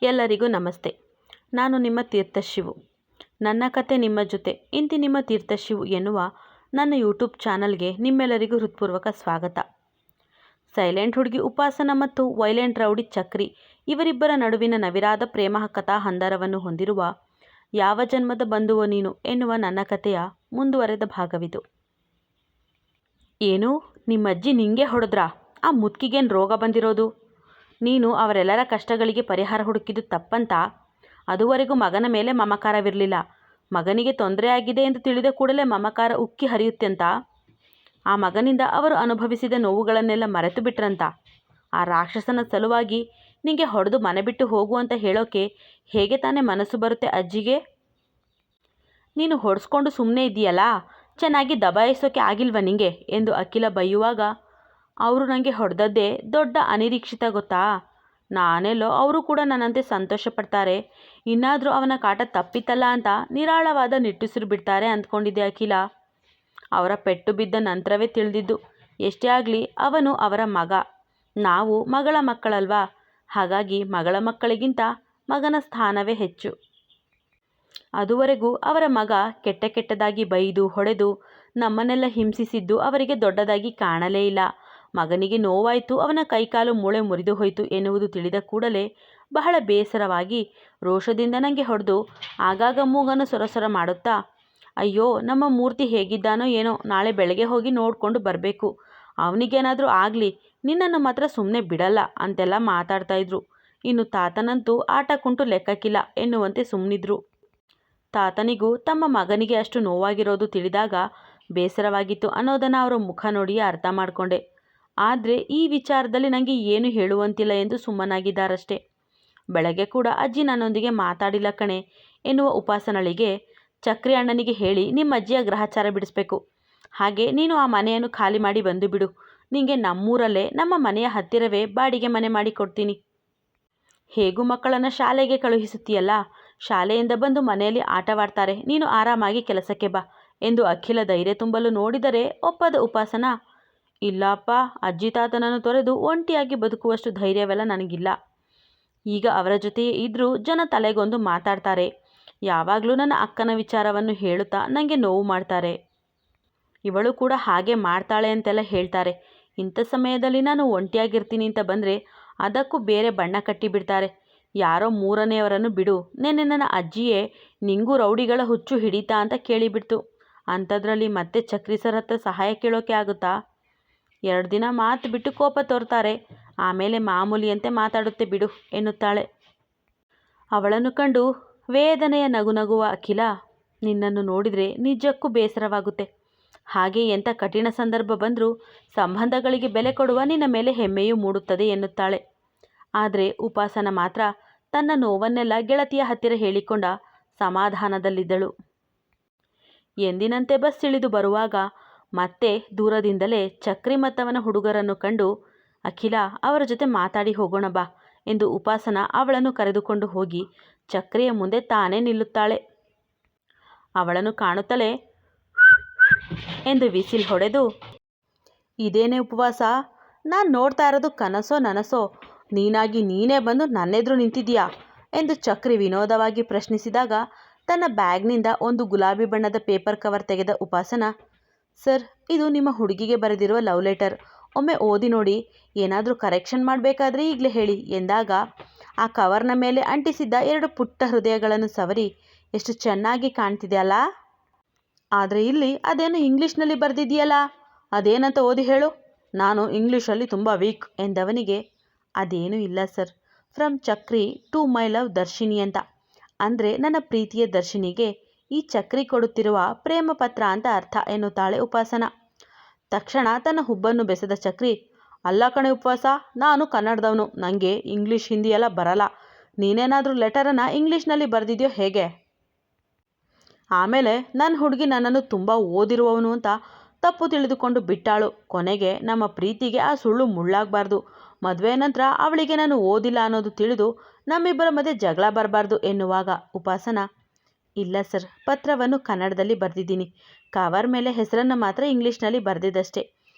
ಎಲ್ಲರಿಗೂ ನಮಸ್ತೆ. ನಾನು ನಿಮ್ಮ ತೀರ್ಥಶಿವು. ನನ್ನ ಕತೆ ನಿಮ್ಮ ಜೊತೆ ಇಂತಿ ನಿಮ್ಮ ತೀರ್ಥಶಿವು ಎನ್ನುವ ನನ್ನ ಯೂಟ್ಯೂಬ್ ಚಾನಲ್ಗೆ ನಿಮ್ಮೆಲ್ಲರಿಗೂ ಹೃತ್ಪೂರ್ವಕ ಸ್ವಾಗತ. ಸೈಲೆಂಟ್ ಹುಡುಗಿ ಉಪಾಸನ ಮತ್ತು ವೈಲೆಂಟ್ ರೌಡಿ ಚಕ್ರಿ ಇವರಿಬ್ಬರ ನಡುವಿನ ನವಿರಾದ ಪ್ರೇಮ ಕಥಾ ಹಂದರವನ್ನು ಹೊಂದಿರುವ ಯಾವ ಜನ್ಮದ ಬಂಧುವೋ ನೀನು ಎನ್ನುವ ನನ್ನ ಕಥೆಯ ಮುಂದುವರೆದ ಭಾಗವಿದು. ಏನು, ನಿಮ್ಮಜ್ಜಿ ನಿಂಗೆ ಹೊಡೆದ್ರಾ? ಆ ಮುದುಕಿಗೇನು ರೋಗ ಬಂದಿರೋದು? ನೀನು ಅವರೆಲ್ಲರ ಕಷ್ಟಗಳಿಗೆ ಪರಿಹಾರ ಹುಡುಕಿದ್ದು ತಪ್ಪಂತ. ಅದುವರೆಗೂ ಮಗನ ಮೇಲೆ ಮಮಕಾರವಿರಲಿಲ್ಲ. ಮಗನಿಗೆ ತೊಂದರೆ ಆಗಿದೆ ಎಂದು ತಿಳಿದ ಕೂಡಲೇ ಮಮಕಾರ ಉಕ್ಕಿ ಹರಿಯುತ್ತೆಂತ. ಆ ಮಗನಿಂದ ಅವರು ಅನುಭವಿಸಿದ ನೋವುಗಳನ್ನೆಲ್ಲ ಮರೆತು ಬಿಟ್ರಂತ. ಆ ರಾಕ್ಷಸನ ಸಲುವಾಗಿ ನಿಂಗೆ ಹೊಡೆದು ಮನೆ ಬಿಟ್ಟು ಹೋಗು ಅಂತ ಹೇಳೋಕೆ ಹೇಗೆ ತಾನೇ ಮನಸ್ಸು ಬರುತ್ತೆ ಅಜ್ಜಿಗೆ? ನೀನು ಹೊಡೆಸ್ಕೊಂಡು ಸುಮ್ಮನೆ ಇದೆಯಲ್ಲ, ಚೆನ್ನಾಗಿ ದಬಾಯಿಸೋಕೆ ಆಗಿಲ್ವ ನಿಂಗೆ ಎಂದು ಅಖಿಲ ಬೈಯುವಾಗ, ಅವರು ನನಗೆ ಹೊಡೆದದ್ದೇ ದೊಡ್ಡ ಅನಿರೀಕ್ಷಿತ ಗೊತ್ತಾ. ನಾನೆಲ್ಲೋ ಅವರು ಕೂಡ ನನ್ನಂತೆ ಸಂತೋಷ ಪಡ್ತಾರೆ, ಇನ್ನಾದರೂ ಅವನ ಕಾಟ ತಪ್ಪಿತಲ್ಲ ಅಂತ ನಿರಾಳವಾದ ನಿಟ್ಟುಸಿರು ಬಿಡ್ತಾರೆ ಅಂದ್ಕೊಂಡಿದ್ದೆ ಅಖಿಲ. ಅವರ ಪೆಟ್ಟು ಬಿದ್ದ ನಂತರವೇ ತಿಳಿದಿದ್ದು, ಎಷ್ಟೇ ಆಗಲಿ ಅವನು ಅವರ ಮಗ, ನಾವು ಮಗಳ ಮಕ್ಕಳಲ್ವಾ. ಹಾಗಾಗಿ ಮಗಳ ಮಕ್ಕಳಿಗಿಂತ ಮಗನ ಸ್ಥಾನವೇ ಹೆಚ್ಚು. ಅದುವರೆಗೂ ಅವರ ಮಗ ಕೆಟ್ಟದಾಗಿ ಬೈದು ಹೊಡೆದು ನಮ್ಮನ್ನೆಲ್ಲ ಹಿಂಸಿಸಿದ್ದು ಅವರಿಗೆ ದೊಡ್ಡದಾಗಿ ಕಾಣಲೇ ಇಲ್ಲ. ಮಗನಿಗೆ ನೋವಾಯಿತು, ಅವನ ಕೈಕಾಲು ಮೂಳೆ ಮುರಿದು ಹೋಯಿತು ಎನ್ನುವುದು ತಿಳಿದ ಕೂಡಲೇ ಬಹಳ ಬೇಸರವಾಗಿ ರೋಷದಿಂದ ನನಗೆ ಹೊಡೆದು ಆಗಾಗ ಮೂಗನ್ನು ಸೊರಸೊರ ಮಾಡುತ್ತಾ, ಅಯ್ಯೋ ನಮ್ಮ ಮೂರ್ತಿ ಹೇಗಿದ್ದಾನೋ ಏನೋ, ನಾಳೆ ಬೆಳಗ್ಗೆ ಹೋಗಿ ನೋಡಿಕೊಂಡು ಬರಬೇಕು, ಅವನಿಗೇನಾದರೂ ಆಗಲಿ, ನಿನ್ನನ್ನು ಮಾತ್ರ ಸುಮ್ಮನೆ ಬಿಡಲ್ಲ ಅಂತೆಲ್ಲ ಮಾತಾಡ್ತಾಯಿದ್ರು. ಇನ್ನು ತಾತನಂತೂ ಆಟ ಕುಂಟು ಲೆಕ್ಕಕ್ಕಿಲ್ಲ ಎನ್ನುವಂತೆ ಸುಮ್ಮನಿದ್ರು. ತಾತನಿಗೂ ತಮ್ಮ ಮಗನಿಗೆ ಅಷ್ಟು ನೋವಾಗಿರೋದು ತಿಳಿದಾಗ ಬೇಸರವಾಗಿತ್ತು ಅನ್ನೋದನ್ನು ಅವರ ಮುಖ ನೋಡಿಯೇ ಅರ್ಥ ಮಾಡಿಕೊಂಡೆ. ಆದರೆ ಈ ವಿಚಾರದಲ್ಲಿ ನನಗೆ ಏನು ಹೇಳುವಂತಿಲ್ಲ ಎಂದು ಸುಮ್ಮನಾಗಿದ್ದಾರಷ್ಟೇ. ಬೆಳಗ್ಗೆ ಕೂಡ ಅಜ್ಜಿ ನನ್ನೊಂದಿಗೆ ಮಾತಾಡಿಲ್ಲ ಕಣೆ ಎನ್ನುವ ಉಪಾಸನಳಿಗೆ, ಚಕ್ರಿ ಅಣ್ಣನಿಗೆ ಹೇಳಿ ನಿಮ್ಮ ಅಜ್ಜಿಯ ಗ್ರಹಚಾರ ಬಿಡಿಸ್ಬೇಕು, ಹಾಗೆ ನೀನು ಆ ಮನೆಯನ್ನು ಖಾಲಿ ಮಾಡಿ ಬಂದು ಬಿಡು, ನಿಂಗೆ ನಮ್ಮೂರಲ್ಲೇ ನಮ್ಮ ಮನೆಯ ಹತ್ತಿರವೇ ಬಾಡಿಗೆ ಮನೆ ಮಾಡಿ ಕೊಡ್ತೀನಿ. ಹೇಗೂ ಮಕ್ಕಳನ್ನು ಶಾಲೆಗೆ ಕಳುಹಿಸುತ್ತೀಯಲ್ಲ, ಶಾಲೆಯಿಂದ ಬಂದು ಮನೆಯಲ್ಲಿ ಆಟವಾಡ್ತಾರೆ, ನೀನು ಆರಾಮಾಗಿ ಕೆಲಸಕ್ಕೆ ಬಾ ಎಂದು ಅಖಿಲ ಧೈರ್ಯ ತುಂಬಲು ನೋಡಿದರೆ ಒಪ್ಪದ ಉಪಾಸನ, ಇಲ್ಲಪ್ಪ, ಅಜ್ಜಿ ತಾತನನ್ನು ತೊರೆದು ಒಂಟಿಯಾಗಿ ಬದುಕುವಷ್ಟು ಧೈರ್ಯವೆಲ್ಲ ನನಗಿಲ್ಲ. ಈಗ ಅವರ ಜೊತೆಯೇ ಇದ್ದರೂ ಜನ ತಲೆಗೊಂದು ಮಾತಾಡ್ತಾರೆ. ಯಾವಾಗಲೂ ನನ್ನ ಅಕ್ಕನ ವಿಚಾರವನ್ನು ಹೇಳುತ್ತಾ ನನಗೆ ನೋವು ಮಾಡ್ತಾರೆ. ಇವಳು ಕೂಡ ಹಾಗೆ ಮಾಡ್ತಾಳೆ ಅಂತೆಲ್ಲ ಹೇಳ್ತಾರೆ. ಇಂಥ ಸಮಯದಲ್ಲಿ ನಾನು ಒಂಟಿಯಾಗಿರ್ತೀನಿ ಅಂತ ಬಂದರೆ ಅದಕ್ಕೂ ಬೇರೆ ಬಣ್ಣ ಕಟ್ಟಿಬಿಡ್ತಾರೆ. ಯಾರೋ ಮೂರನೆಯವರನ್ನು ಬಿಡು, ನೆನ್ನೆ ನನ್ನ ಅಜ್ಜಿಯೇ ನಿಂಗೂ ರೌಡಿಗಳ ಹುಚ್ಚು ಹಿಡಿತಾ ಅಂತ ಕೇಳಿಬಿಡ್ತು. ಅಂಥದ್ರಲ್ಲಿ ಮತ್ತೆ ಚಕ್ರಿ ಸರ್ ಹತ್ರ ಸಹಾಯ ಕೇಳೋಕೆ ಆಗುತ್ತಾ? 2 ದಿನ ಮಾತು ಬಿಟ್ಟು ಕೋಪ ತೋರ್ತಾರೆ, ಆಮೇಲೆ ಮಾಮೂಲಿಯಂತೆ ಮಾತಾಡುತ್ತೆ ಬಿಡು ಎನ್ನುತ್ತಾಳೆ. ಅವಳನ್ನು ಕಂಡು ವೇದನೆಯ ನಗುನಗುವ ಅಖಿಲ, ನಿನ್ನನ್ನು ನೋಡಿದರೆ ನಿಜಕ್ಕೂ ಬೇಸರವಾಗುತ್ತೆ. ಹಾಗೆ ಎಂಥ ಕಠಿಣ ಸಂದರ್ಭ ಬಂದರೂ ಸಂಬಂಧಗಳಿಗೆ ಬೆಲೆ ಕೊಡುವ ನಿನ್ನ ಮೇಲೆ ಹೆಮ್ಮೆಯೂ ಮೂಡುತ್ತದೆ ಎನ್ನುತ್ತಾಳೆ. ಆದರೆ ಉಪಾಸನ ಮಾತ್ರ ತನ್ನ ನೋವನ್ನೆಲ್ಲ ಗೆಳತಿಯ ಹತ್ತಿರ ಹೇಳಿಕೊಂಡ ಸಮಾಧಾನದಲ್ಲಿದ್ದಳು. ಎಂದಿನಂತೆ ಬಸ್ ಇಳಿದು ಬರುವಾಗ ಮತ್ತೆ ದೂರದಿಂದಲೇ ಚಕ್ರಿ ಮತ್ತವನ ಹುಡುಗರನ್ನು ಕಂಡು, ಅಖಿಲ, ಅವರ ಜೊತೆ ಮಾತಾಡಿ ಹೋಗೋಣ ಬಾ ಎಂದು ಉಪಾಸನ ಅವಳನ್ನು ಕರೆದುಕೊಂಡು ಹೋಗಿ ಚಕ್ರಿಯ ಮುಂದೆ ತಾನೇ ನಿಲ್ಲುತ್ತಾಳೆ. ಅವಳನ್ನು ಕಾಣುತ್ತಲೇ ಎಂದು ವಿಸಿಲ್ ಹೊಡೆದು, ಇದೇನೇ ಉಪವಾಸ, ನಾನು ನೋಡ್ತಾ ಇರೋದು ಕನಸೋ ನನಸೋ, ನೀನಾಗಿ ನೀನೇ ಬಂದು ನನ್ನೆದುರು ನಿಂತಿದೀಯಾ ಎಂದು ಚಕ್ರಿ ವಿನೋದವಾಗಿ ಪ್ರಶ್ನಿಸಿದಾಗ ತನ್ನ ಬ್ಯಾಗ್ನಿಂದ ಒಂದು ಗುಲಾಬಿ ಬಣ್ಣದ ಪೇಪರ್ ಕವರ್ ತೆಗೆದ ಉಪಾಸನ, ಸರ್, ಇದು ನಿಮ್ಮ ಹುಡುಗಿಗೆ ಬರೆದಿರುವ ಲವ್ ಲೆಟರ್, ಒಮ್ಮೆ ಓದಿ ನೋಡಿ, ಏನಾದರೂ ಕರೆಕ್ಷನ್ ಮಾಡಬೇಕಾದ್ರೆ ಈಗಲೇ ಹೇಳಿ ಎಂದಾಗ ಆ ಕವರ್ನ ಮೇಲೆ ಅಂಟಿಸಿದ್ದ 2 ಪುಟ್ಟ ಹೃದಯಗಳನ್ನು ಸವರಿ, ಎಷ್ಟು ಚೆನ್ನಾಗಿ ಕಾಣ್ತಿದೆ ಅಲ್ಲ, ಆದರೆ ಇಲ್ಲಿ ಅದೇನು ಇಂಗ್ಲೀಷ್ನಲ್ಲಿ ಬರೆದಿದೆಯಲ್ಲ, ಅದೇನಂತ ಓದಿ ಹೇಳು, ನಾನು ಇಂಗ್ಲೀಷಲ್ಲಿ ತುಂಬ ವೀಕ್ ಎಂದವನಿಗೆ, ಅದೇನೂ ಇಲ್ಲ sir, from Chakri to my love Darshini ಅಂತ, ಅಂದರೆ ನನ್ನ ಪ್ರೀತಿಯ ದರ್ಶಿನಿಗೆ ಈ ಚಕ್ರಿ ಕೊಡುತ್ತಿರುವ ಪ್ರೇಮ ಪತ್ರ ಅಂತ ಅರ್ಥ ಎನ್ನುತ್ತಾಳೆ ಉಪಾಸನ. ತಕ್ಷಣ ತನ್ನ ಹುಬ್ಬನ್ನು ಬೆಸೆದ ಚಕ್ರಿ, ಅಲ್ಲ ಕಣೆ ಉಪವಾಸ, ನಾನು ಕನ್ನಡದವನು, ನನಗೆ ಇಂಗ್ಲೀಷ್ ಹಿಂದಿ ಎಲ್ಲ ಬರಲ್ಲ, ನೀನೇನಾದರೂ ಲೆಟರನ್ನು ಇಂಗ್ಲೀಷ್ನಲ್ಲಿ ಬರೆದಿದೆಯೋ ಹೇಗೆ? ಆಮೇಲೆ ನನ್ನ ಹುಡುಗಿ ನನ್ನನ್ನು ತುಂಬ ಓದಿರುವವನು ಅಂತ ತಪ್ಪು ತಿಳಿದುಕೊಂಡು ಬಿಟ್ಟಾಳು. ಕೊನೆಗೆ ನಮ್ಮ ಪ್ರೀತಿಗೆ ಆ ಸುಳ್ಳು ಮುಳ್ಳಾಗಬಾರ್ದು, ಮದುವೆ ನಂತರ ಅವಳಿಗೆ ನಾನು ಓದಿಲ್ಲ ಅನ್ನೋದು ತಿಳಿದು ನಮ್ಮಿಬ್ಬರ ಮಧ್ಯೆ ಜಗಳ ಬರಬಾರ್ದು ಎನ್ನುವಾಗ ಉಪಾಸನ, ಇಲ್ಲ ಸರ್, ಪತ್ರವನ್ನು ಕನ್ನಡದಲ್ಲಿ ಬರೆದಿದ್ದೀನಿ, ಕವರ್ ಮೇಲೆ ಹೆಸರನ್ನು ಮಾತ್ರ ಇಂಗ್ಲೀಷ್ನಲ್ಲಿ ಬರೆದಿದ್ದಷ್ಟೇ,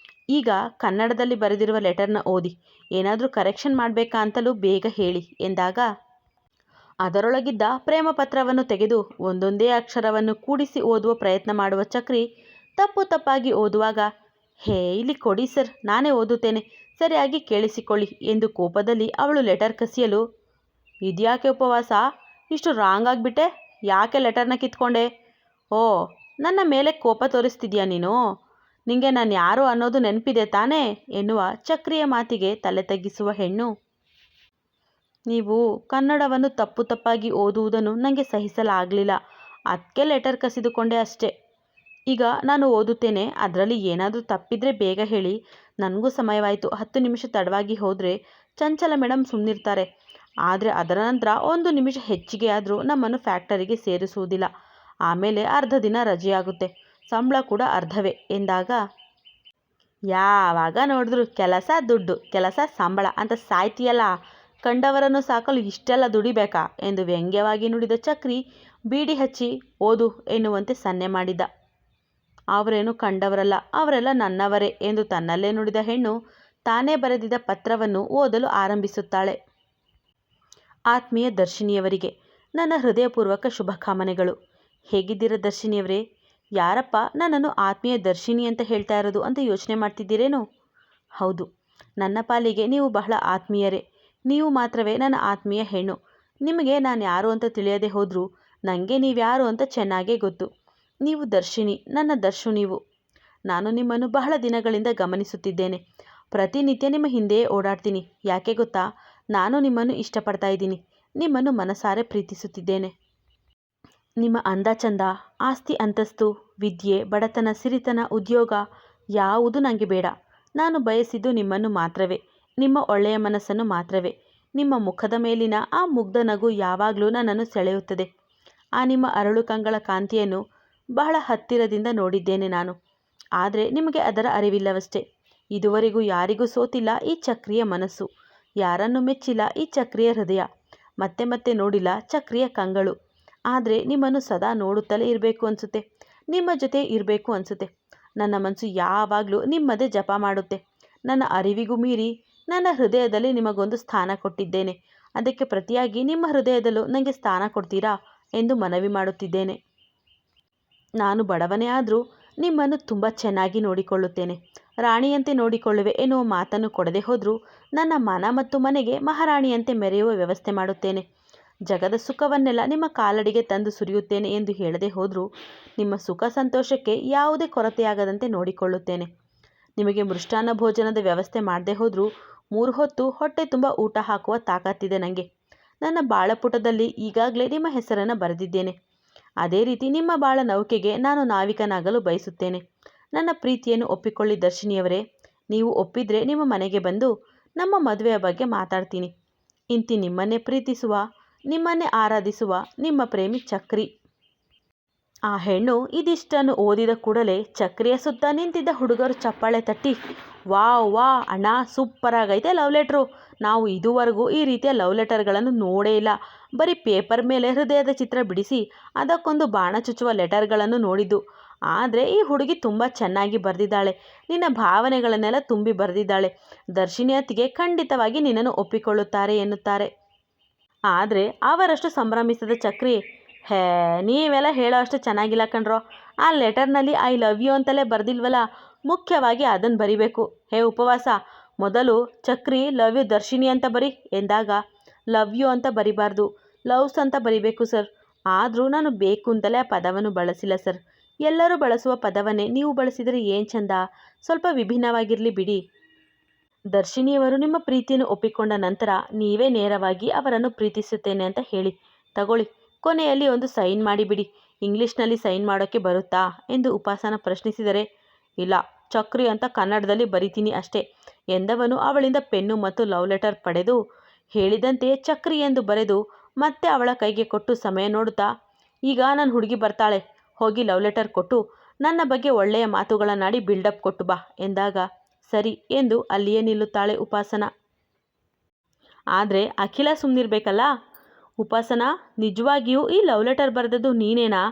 ಈಗ ಕನ್ನಡದಲ್ಲಿ ಬರೆದಿರುವ ಲೆಟರ್ನ ಓದಿ, ಏನಾದರೂ ಕರೆಕ್ಷನ್ ಮಾಡಬೇಕಾ ಅಂತಲೂ ಬೇಗ ಹೇಳಿ ಎಂದಾಗ, ಅದರೊಳಗಿದ್ದ ಪ್ರೇಮ ಪತ್ರವನ್ನು ತೆಗೆದು ಒಂದೊಂದೇ ಅಕ್ಷರವನ್ನು ಕೂಡಿಸಿ ಓದುವ ಪ್ರಯತ್ನ ಮಾಡುವ ಚಕ್ರಿ ತಪ್ಪು ತಪ್ಪಾಗಿ ಓದುವಾಗ, ಹೇ ಇಲ್ಲಿ ಕೊಡಿ ಸರ್, ನಾನೇ ಓದುತ್ತೇನೆ, ಸರಿಯಾಗಿ ಕೇಳಿಸಿಕೊಳ್ಳಿ ಎಂದು ಕೋಪದಲ್ಲಿ ಅವಳು ಲೆಟರ್ ಕಸಿಯಲು, ಇದ್ಯಾಕೆ ಉಪವಾಸ, ಇಷ್ಟು ರಾಂಗ್ ಆಗಿಬಿಟ್ಟೆ, ಯಾಕೆ ಲೆಟರ್ನ ಕಿತ್ಕೊಂಡೆ? ಓ, ನನ್ನ ಮೇಲೆ ಕೋಪ ತೋರಿಸ್ತಿದ್ಯಾ ನೀನು? ನಿಂಗೆ ನಾನು ಯಾರು ಅನ್ನೋದು ನೆನಪಿದೆ ತಾನೇ ಎನ್ನುವ ಚಕ್ರಿಯ ಮಾತಿಗೆ ತಲೆ ತಗ್ಗಿಸುವ ಹೆಣ್ಣು, ನೀವು ಕನ್ನಡವನ್ನು ತಪ್ಪು ತಪ್ಪಾಗಿ ಓದುವುದನ್ನು ನನಗೆ ಸಹಿಸಲಾಗಲಿಲ್ಲ, ಅದಕ್ಕೆ ಲೆಟರ್ ಕಸಿದುಕೊಂಡೆ ಅಷ್ಟೇ. ಈಗ ನಾನು ಓದುತ್ತೇನೆ, ಅದರಲ್ಲಿ ಏನಾದರೂ ತಪ್ಪಿದ್ರೆ ಬೇಗ ಹೇಳಿ, ನನಗೂ ಸಮಯವಾಯಿತು. 10 ನಿಮಿಷ ತಡವಾಗಿ ಹೋದರೆ ಚಂಚಲ ಮೇಡಮ್ ಸುಮ್ಮನಿರ್ತಾರೆ, ಆದರೆ ಅದರ ನಂತರ 1 ನಿಮಿಷ ಹೆಚ್ಚಿಗೆ ಆದರೂ ನಮ್ಮನ್ನು ಫ್ಯಾಕ್ಟರಿಗೆ ಸೇರಿಸುವುದಿಲ್ಲ. ಆಮೇಲೆ ಅರ್ಧ ದಿನ ರಜೆಯಾಗುತ್ತೆ, ಸಂಬಳ ಕೂಡ ಅರ್ಧವೇ ಎಂದಾಗ, ಯಾವಾಗ ನೋಡಿದ್ರು ಕೆಲಸ ದುಡ್ಡು, ಕೆಲಸ ಸಂಬಳ ಅಂತ ಸಾಯ್ತೀಯಲ್ಲ, ಕಂಡವರನ್ನು ಸಾಕಲು ಇಷ್ಟೆಲ್ಲ ದುಡಿಬೇಕಾ ಎಂದು ವ್ಯಂಗ್ಯವಾಗಿ ನುಡಿದ ಚಕ್ರಿ ಬೀಡಿ ಹಚ್ಚಿ ಓದು ಎನ್ನುವಂತೆ ಸನ್ನೆ ಮಾಡಿದ್ದ. ಅವರೇನು ಕಂಡವರಲ್ಲ, ಅವರೆಲ್ಲ ನನ್ನವರೇ ಎಂದು ತನ್ನಲ್ಲೇ ನುಡಿದ ಹೆಣ್ಣು ತಾನೇ ಬರೆದಿದ್ದ ಪತ್ರವನ್ನು ಓದಲು ಆರಂಭಿಸುತ್ತಾಳೆ. ಆತ್ಮೀಯ ದರ್ಶಿನಿಯವರಿಗೆ ನನ್ನ ಹೃದಯಪೂರ್ವಕ ಶುಭಕಾಮನೆಗಳು. ಹೇಗಿದ್ದೀರ ದರ್ಶಿನಿಯವರೇ? ಯಾರಪ್ಪ ನನ್ನನ್ನು ಆತ್ಮೀಯ ದರ್ಶಿನಿ ಅಂತ ಹೇಳ್ತಾ ಇರೋದು ಅಂತ ಯೋಚನೆ ಮಾಡ್ತಿದ್ದೀರೇನು? ಹೌದು, ನನ್ನ ಪಾಲಿಗೆ ನೀವು ಬಹಳ ಆತ್ಮೀಯರೇ. ನೀವು ಮಾತ್ರವೇ ನನ್ನ ಆತ್ಮೀಯ ಹೆಣ್ಣು. ನಿಮಗೆ ನಾನು ಯಾರು ಅಂತ ತಿಳಿಯದೆ ಹೋದರೂ ನನಗೆ ನೀವ್ಯಾರು ಅಂತ ಚೆನ್ನಾಗೇ ಗೊತ್ತು. ನೀವು ದರ್ಶಿನಿ, ನನ್ನ ದರ್ಶು ನೀವು. ನಾನು ನಿಮ್ಮನ್ನು ಬಹಳ ದಿನಗಳಿಂದ ಗಮನಿಸುತ್ತಿದ್ದೇನೆ. ಪ್ರತಿನಿತ್ಯ ನಿಮ್ಮ ಹಿಂದೆಯೇ ಓಡಾಡ್ತೀನಿ. ಯಾಕೆ ಗೊತ್ತಾ? ನಾನು ನಿಮ್ಮನ್ನು ಇಷ್ಟಪಡ್ತಾ ಇದ್ದೀನಿ, ನಿಮ್ಮನ್ನು ಮನಸಾರೆ ಪ್ರೀತಿಸುತ್ತಿದ್ದೇನೆ. ನಿಮ್ಮ ಅಂದ ಚಂದ, ಆಸ್ತಿ ಅಂತಸ್ತು, ವಿದ್ಯೆ, ಬಡತನ, ಸಿರಿತನ, ಉದ್ಯೋಗ ಯಾವುದು ನನಗೆ ಬೇಡ. ನಾನು ಬಯಸಿದ್ದು ನಿಮ್ಮನ್ನು ಮಾತ್ರವೇ, ನಿಮ್ಮ ಒಳ್ಳೆಯ ಮನಸ್ಸನ್ನು ಮಾತ್ರವೇ. ನಿಮ್ಮ ಮುಖದ ಮೇಲಿನ ಆ ಮುಗ್ಧ ನಗು ಯಾವಾಗಲೂ ನನ್ನನ್ನು ಸೆಳೆಯುತ್ತದೆ. ಆ ನಿಮ್ಮ ಅರಳು ಕಂಗಳ ಕಾಂತಿಯನ್ನು ಬಹಳ ಹತ್ತಿರದಿಂದ ನೋಡಿದ್ದೇನೆ ನಾನು. ಆದರೆ ನಿಮಗೆ ಅದರ ಅರಿವಿಲ್ಲವಷ್ಟೇ. ಇದುವರೆಗೂ ಯಾರಿಗೂ ಸೋತಿಲ್ಲ ಈ ಚಕ್ರಿಯ ಮನಸ್ಸು, ಯಾರನ್ನು ಮೆಚ್ಚಿಲ್ಲ ಈ ಚಕ್ರಿಯ ಹೃದಯ, ಮತ್ತೆ ಮತ್ತೆ ನೋಡಿಲ್ಲ ಚಕ್ರಿಯ ಕಂಗಳು. ಆದರೆ ನಿಮ್ಮನ್ನು ಸದಾ ನೋಡುತ್ತಲೇ ಇರಬೇಕು ಅನಿಸುತ್ತೆ, ನಿಮ್ಮ ಜೊತೆ ಇರಬೇಕು ಅನಿಸುತ್ತೆ. ನನ್ನ ಮನಸ್ಸು ಯಾವಾಗಲೂ ನಿಮ್ಮದೇ ಜಪ ಮಾಡುತ್ತೆ. ನನ್ನ ಅರಿವಿಗೂ ಮೀರಿ ನನ್ನ ಹೃದಯದಲ್ಲಿ ನಿಮಗೊಂದು ಸ್ಥಾನ ಕೊಟ್ಟಿದ್ದೇನೆ. ಅದಕ್ಕೆ ಪ್ರತಿಯಾಗಿ ನಿಮ್ಮ ಹೃದಯದಲ್ಲೂ ನನಗೆ ಸ್ಥಾನ ಕೊಡ್ತೀರಾ ಎಂದು ಮನವಿ ಮಾಡುತ್ತಿದ್ದೇನೆ. ನಾನು ಬಡವನೇ ಆದರೂ ನಿಮ್ಮನ್ನು ತುಂಬ ಚೆನ್ನಾಗಿ ನೋಡಿಕೊಳ್ಳುತ್ತೇನೆ, ರಾಣಿಯಂತೆ ನೋಡಿಕೊಳ್ಳುವೆ ಎನ್ನುವ ಮಾತನ್ನು ಕೊಡದೆ ಹೋದರೂ ನನ್ನ ಮನ ಮತ್ತು ಮನೆಗೆ ಮಹಾರಾಣಿಯಂತೆ ಮೆರೆಯುವ ವ್ಯವಸ್ಥೆ ಮಾಡುತ್ತೇನೆ. ಜಗದ ಸುಖವನ್ನೆಲ್ಲ ನಿಮ್ಮ ಕಾಲಡಿಗೆ ತಂದು ಸುರಿಯುತ್ತೇನೆ ಎಂದು ಹೇಳದೆ ಹೋದರೂ ನಿಮ್ಮ ಸುಖ ಸಂತೋಷಕ್ಕೆ ಯಾವುದೇ ಕೊರತೆಯಾಗದಂತೆ ನೋಡಿಕೊಳ್ಳುತ್ತೇನೆ. ನಿಮಗೆ ಮೃಷ್ಟಾನ್ನ ಭೋಜನದ ವ್ಯವಸ್ಥೆ ಮಾಡದೆ ಹೋದರೂ 3 ಹೊತ್ತು ಹೊಟ್ಟೆ ತುಂಬ ಊಟ ಹಾಕುವ ತಾಕತ್ತಿದೆ ನನಗೆ. ನನ್ನ ಬಾಳಪುಟದಲ್ಲಿ ಈಗಾಗಲೇ ನಿಮ್ಮ ಹೆಸರನ್ನು ಬರೆದಿದ್ದೇನೆ. ಅದೇ ರೀತಿ ನಿಮ್ಮ ಬಾಳ ನೌಕೆಗೆ ನಾನು ನಾವಿಕನಾಗಲು ಬಯಸುತ್ತೇನೆ. ನನ್ನ ಪ್ರೀತಿಯನ್ನು ಒಪ್ಪಿಕೊಳ್ಳಿ ದರ್ಶಿನಿಯವರೇ. ನೀವು ಒಪ್ಪಿದರೆ ನಿಮ್ಮ ಮನೆಗೆ ಬಂದು ನಮ್ಮ ಮದುವೆಯ ಬಗ್ಗೆ ಮಾತಾಡ್ತೀನಿ. ಇಂತಿ ನಿಮ್ಮನ್ನೇ ಪ್ರೀತಿಸುವ, ನಿಮ್ಮನ್ನೇ ಆರಾಧಿಸುವ ನಿಮ್ಮ ಪ್ರೇಮಿ ಚಕ್ರಿ. ಆ ಹೆಣ್ಣು ಇದಿಷ್ಟನ್ನು ಓದಿದ ಕೂಡಲೇ ಚಕ್ರಿಯ ಸುತ್ತ ನಿಂತಿದ್ದ ಹುಡುಗರು ಚಪ್ಪಾಳೆ ತಟ್ಟಿ, ವಾವ್ ವಾ ಅಣ್ಣ, ಸೂಪರ್ ಆಗೈತೆ ಲವ್ ಲೆಟ್ರು. ನಾವು ಇದುವರೆಗೂ ಈ ರೀತಿಯ ಲವ್ ಲೆಟರ್ಗಳನ್ನು ನೋಡೇ ಇಲ್ಲ. ಬರೀ ಪೇಪರ್ ಮೇಲೆ ಹೃದಯದ ಚಿತ್ರ ಬಿಡಿಸಿ ಅದಕ್ಕೊಂದು ಬಾಣ ಚುಚ್ಚುವ ಲೆಟರ್ಗಳನ್ನು ನೋಡಿದ್ದು. ಆದರೆ ಈ ಹುಡುಗಿ ತುಂಬ ಚೆನ್ನಾಗಿ ಬರೆದಿದ್ದಾಳೆ. ನಿನ್ನ ಭಾವನೆಗಳನ್ನೆಲ್ಲ ತುಂಬಿ ಬರೆದಿದ್ದಾಳೆ. ದರ್ಶಿನಿಯತಿಗೆ ಖಂಡಿತವಾಗಿ ನಿನ್ನನ್ನು ಒಪ್ಪಿಕೊಳ್ಳುತ್ತಾರೆ ಎನ್ನುತ್ತಾರೆ. ಆದರೆ ಅವರಷ್ಟು ಸಂಭ್ರಮಿಸಿದ ಚಕ್ರಿ, ಹೇ ನೀವೆಲ್ಲ ಹೇಳೋ ಅಷ್ಟು ಚೆನ್ನಾಗಿಲ್ಲ ಕಣ್ರೋ. ಆ ಲೆಟರ್ನಲ್ಲಿ ಐ ಲವ್ ಯು ಅಂತಲೇ ಬರೆದಿಲ್ವಲ್ಲ, ಮುಖ್ಯವಾಗಿ ಅದನ್ನು ಬರಿಬೇಕು. ಹೇ ಉಪವಾಸ, ಮೊದಲು ಚಕ್ರಿ ಲವ್ ಯು ದರ್ಶಿನಿ ಅಂತ ಬರಿ ಎಂದಾಗ, ಲವ್ ಯು ಅಂತ ಬರಿಬಾರ್ದು, ಲವ್ಸ್ ಅಂತ ಬರಿಬೇಕು ಸರ್. ಆದರೂ ನಾನು ಬೇಕು ಅಂತಲೇ ಆ ಪದವನ್ನು ಬಳಸಿಲ್ಲ ಸರ್. ಎಲ್ಲರೂ ಬಳಸುವ ಪದವನ್ನೇ ನೀವು ಬಳಸಿದರೆ ಏನು ಚಂದ, ಸ್ವಲ್ಪ ವಿಭಿನ್ನವಾಗಿರಲಿ ಬಿಡಿ. ದರ್ಶಿನಿಯವರು ನಿಮ್ಮ ಪ್ರೀತಿಯನ್ನು ಒಪ್ಪಿಕೊಂಡ ನಂತರ ನೀವೇ ನೇರವಾಗಿ ಅವರನ್ನು ಪ್ರೀತಿಸುತ್ತೇನೆ ಅಂತ ಹೇಳಿ ತಗೊಳ್ಳಿ. ಕೊನೆಯಲ್ಲಿ ಒಂದು ಸೈನ್ ಮಾಡಿಬಿಡಿ. ಇಂಗ್ಲೀಷ್ನಲ್ಲಿ ಸೈನ್ ಮಾಡೋಕ್ಕೆ ಬರುತ್ತಾ ಎಂದು ಉಪಾಸನ ಪ್ರಶ್ನಿಸಿದರೆ, ಇಲ್ಲ ಚಕ್ರಿ ಅಂತ ಕನ್ನಡದಲ್ಲಿ ಬರಿತೀನಿ ಅಷ್ಟೇ ಎಂದವನು ಅವಳಿಂದ ಪೆನ್ನು ಮತ್ತು ಲವ್ ಲೆಟರ್ ಪಡೆದು ಹೇಳಿದಂತೆಯೇ ಚಕ್ರಿ ಎಂದು ಬರೆದು ಮತ್ತೆ ಅವಳ ಕೈಗೆ ಕೊಟ್ಟು ಸಮಯ ನೋಡುತ್ತಾ, ಈಗ ನನ್ನ ಹುಡುಗಿ ಬರ್ತಾಳೆ, ಹೋಗಿ ಲವ್ ಲೆಟರ್ ಕೊಟ್ಟು ನನ್ನ ಬಗ್ಗೆ ಒಳ್ಳೆಯ ಮಾತುಗಳನ್ನಾಡಿ ಬಿಲ್ಡಪ್ ಕೊಟ್ಟು ಬಾ ಎಂದಾಗ, ಸರಿ ಎಂದು ಅಲ್ಲಿಯೇ ನಿಲ್ಲುತ್ತಾಳೆ ಉಪಾಸನ. ಆದರೆ ಅಖಿಲ ಸುಮ್ಮನಿರಬೇಕಲ್ಲ. ಉಪಾಸನ, ನಿಜವಾಗಿಯೂ ಈ ಲವ್ ಲೆಟರ್ ಬರೆದದ್ದು ನೀನೇನಾ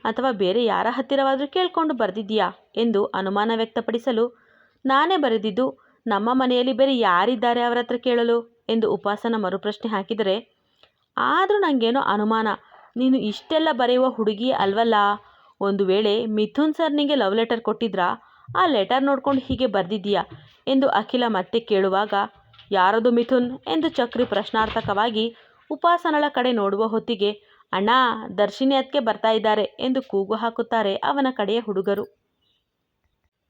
ಅಥವಾ ಬೇರೆ ಯಾರ ಹತ್ತಿರವಾದರೂ ಕೇಳಿಕೊಂಡು ಬರೆದಿದ್ದೀಯಾ ಎಂದು ಅನುಮಾನ ವ್ಯಕ್ತಪಡಿಸಲು, ನಾನೇ ಬರೆದಿದ್ದು, ನಮ್ಮ ಮನೆಯಲ್ಲಿ ಬೇರೆ ಯಾರಿದ್ದಾರೆ ಅವರ ಹತ್ರ ಕೇಳಲು ಎಂದು ಉಪಾಸನ ಮರುಪ್ರಶ್ನೆ ಹಾಕಿದರೆ, ಆದರೂ ನನಗೇನೋ ಅನುಮಾನ, ನೀನು ಇಷ್ಟೆಲ್ಲ ಬರೆಯುವ ಹುಡುಗಿ ಅಲ್ವಲ್ಲ. ಒಂದು ವೇಳೆ ಮಿಥುನ್ ಸರ್ ನಿಮಗೆ ಲವ್ ಲೆಟರ್ ಕೊಟ್ಟಿದ್ರಾ? ಆ ಲೆಟರ್ ನೋಡ್ಕೊಂಡು ಹೀಗೆ ಬರೆದಿದ್ದೀಯಾ ಎಂದು ಅಖಿಲ ಮತ್ತೆ ಕೇಳುವಾಗ, ಯಾರದು ಮಿಥುನ್ ಎಂದು ಚಕ್ರಿ ಪ್ರಶ್ನಾರ್ಥಕವಾಗಿ ಉಪಾಸನಳ ಕಡೆ ನೋಡುವ ಹೊತ್ತಿಗೆ, ಅಣ್ಣ, ದರ್ಶಿನಿ ಅದಕ್ಕೆ ಬರ್ತಾ ಇದ್ದಾರೆ ಎಂದು ಕೂಗು ಹಾಕುತ್ತಾರೆ ಅವನ ಕಡೆಯ ಹುಡುಗರು.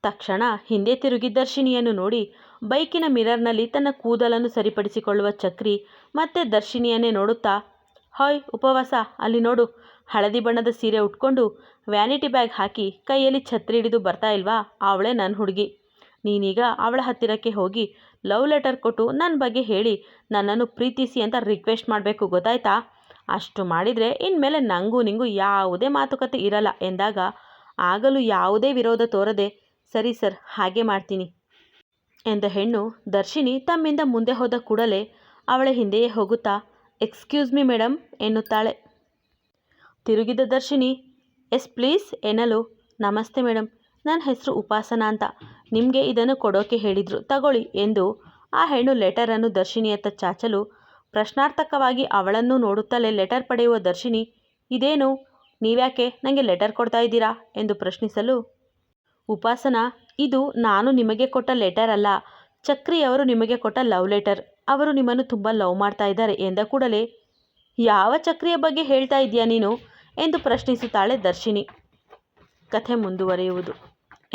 ತಕ್ಷಣ ಹಿಂದೆ ತಿರುಗಿ ದರ್ಶಿನಿಯನ್ನು ನೋಡಿ ಬೈಕಿನ ಮಿರರ್ನಲ್ಲಿ ತನ್ನ ಕೂದಲನ್ನು ಸರಿಪಡಿಸಿಕೊಳ್ಳುವ ಚಕ್ರಿ ಮತ್ತೆ ದರ್ಶಿನಿಯನ್ನೇ ನೋಡುತ್ತಾ, ಹಾಯ್ ಉಪವಾಸ, ಅಲ್ಲಿ ನೋಡು, ಹಳದಿ ಬಣ್ಣದ ಸೀರೆ ಉಟ್ಕೊಂಡು ವ್ಯಾನಿಟಿ ಬ್ಯಾಗ್ ಹಾಕಿ ಕೈಯಲ್ಲಿ ಛತ್ರಿ ಹಿಡಿದು ಬರ್ತಾ ಇಲ್ವಾ, ಅವಳೇ ನನ್ನ ಹುಡುಗಿ. ನೀನೀಗ ಅವಳ ಹತ್ತಿರಕ್ಕೆ ಹೋಗಿ ಲವ್ ಲೆಟರ್ ಕೊಟ್ಟು ನನ್ನ ಬಗ್ಗೆ ಹೇಳಿ ನನ್ನನ್ನು ಪ್ರೀತಿಸಿ ಅಂತ ರಿಕ್ವೆಸ್ಟ್ ಮಾಡಬೇಕು, ಗೊತ್ತಾಯ್ತಾ? ಅಷ್ಟು ಮಾಡಿದರೆ ಇನ್ಮೇಲೆ ನನಗೂ ನಿಂಗೂ ಯಾವುದೇ ಮಾತುಕತೆ ಇರಲ್ಲ ಎಂದಾಗ, ಆಗಲೂ ಯಾವುದೇ ವಿರೋಧ ತೋರದೆ, ಸರಿ ಸರ್, ಹಾಗೆ ಮಾಡ್ತೀನಿ ಎಂದ ಹೆಣ್ಣು ದರ್ಶಿನಿ ತಮ್ಮಿಂದ ಮುಂದೆ ಹೋದ ಕೂಡಲೇ ಅವಳ ಹಿಂದೆಯೇ ಹೋಗುತ್ತಾ, ಎಕ್ಸ್ಕ್ಯೂಸ್ ಮಿ ಮೇಡಮ್ ಎನ್ನುತ್ತಾಳೆ. ತಿರುಗಿದ ದರ್ಶಿನಿ ಎಸ್ ಪ್ಲೀಸ್ ಎನ್ನಲು, ನಮಸ್ತೆ ಮೇಡಮ್, ನನ್ನ ಹೆಸರು ಉಪಾಸನಾ ಅಂತ, ನಿಮಗೆ ಇದನ್ನು ಕೊಡೋಕೆ ಹೇಳಿದರು, ತಗೊಳ್ಳಿ ಎಂದು ಆ ಹೆಣ್ಣು ಲೆಟರನ್ನು ದರ್ಶಿನಿಯತ್ತ ಚಾಚಲು ಪ್ರಶ್ನಾರ್ಥಕವಾಗಿ ಅವಳನ್ನು ನೋಡುತ್ತಲೇ ಲೆಟರ್ ಪಡೆಯುವ ದರ್ಶಿನಿ, ಇದೇನು, ನೀವ್ಯಾಕೆ ನನಗೆ ಲೆಟರ್ ಕೊಡ್ತಾ ಇದ್ದೀರಾ ಎಂದು ಪ್ರಶ್ನಿಸಲು, ಉಪಾಸನಾ, ಇದು ನಾನು ನಿಮಗೆ ಕೊಟ್ಟ ಲೆಟರ್ ಅಲ್ಲ, ಚಕ್ರಿಯವರು ನಿಮಗೆ ಕೊಟ್ಟ ಲವ್ ಲೆಟರ್. ಅವರು ನಿಮ್ಮನ್ನು ತುಂಬ ಲವ್ ಮಾಡ್ತಾ ಇದ್ದಾರೆ ಎಂದ ಕೂಡಲೇ, ಯಾವ ಚಕ್ರಿಯ ಬಗ್ಗೆ ಹೇಳ್ತಾ ಇದೆಯಾ ನೀನು ಎಂದು ಪ್ರಶ್ನಿಸುತ್ತಾಳೆ ದರ್ಶಿನಿ. ಕಥೆ ಮುಂದುವರಿಯುವುದು.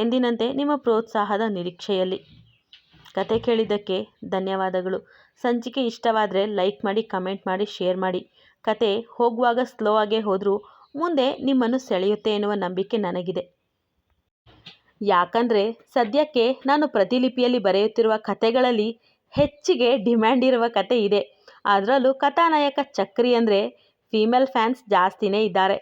ಎಂದಿನಂತೆ ನಿಮ್ಮ ಪ್ರೋತ್ಸಾಹದ ನಿರೀಕ್ಷೆಯಲ್ಲಿ. ಕತೆ ಕೇಳಿದ್ದಕ್ಕೆ ಧನ್ಯವಾದಗಳು. ಸಂಚಿಕೆ ಇಷ್ಟವಾದರೆ ಲೈಕ್ ಮಾಡಿ, ಕಮೆಂಟ್ ಮಾಡಿ, ಶೇರ್ ಮಾಡಿ. ಕತೆ ಹೋಗುವಾಗ ಸ್ಲೋ ಆಗೇ ಹೋದರೂ ಮುಂದೆ ನಿಮ್ಮನ್ನು ಸೆಳೆಯುತ್ತೆ ಎನ್ನುವ ನಂಬಿಕೆ ನನಗಿದೆ. ಯಾಕಂದರೆ ಸದ್ಯಕ್ಕೆ ನಾನು ಪ್ರತಿಲಿಪಿಯಲ್ಲಿ ಬರೆಯುತ್ತಿರುವ ಕತೆಗಳಲ್ಲಿ ಹೆಚ್ಚಿಗೆ ಡಿಮ್ಯಾಂಡ್ ಇರುವ ಕತೆ ಇದೆ. ಅದರಲ್ಲೂ ಕಥಾನಾಯಕ ಚಕ್ರಿ ಅಂದರೆ ಫೀಮೇಲ್ ಫ್ಯಾನ್ಸ್ ಜಾಸ್ತಿನೇ ಇದ್ದಾರೆ.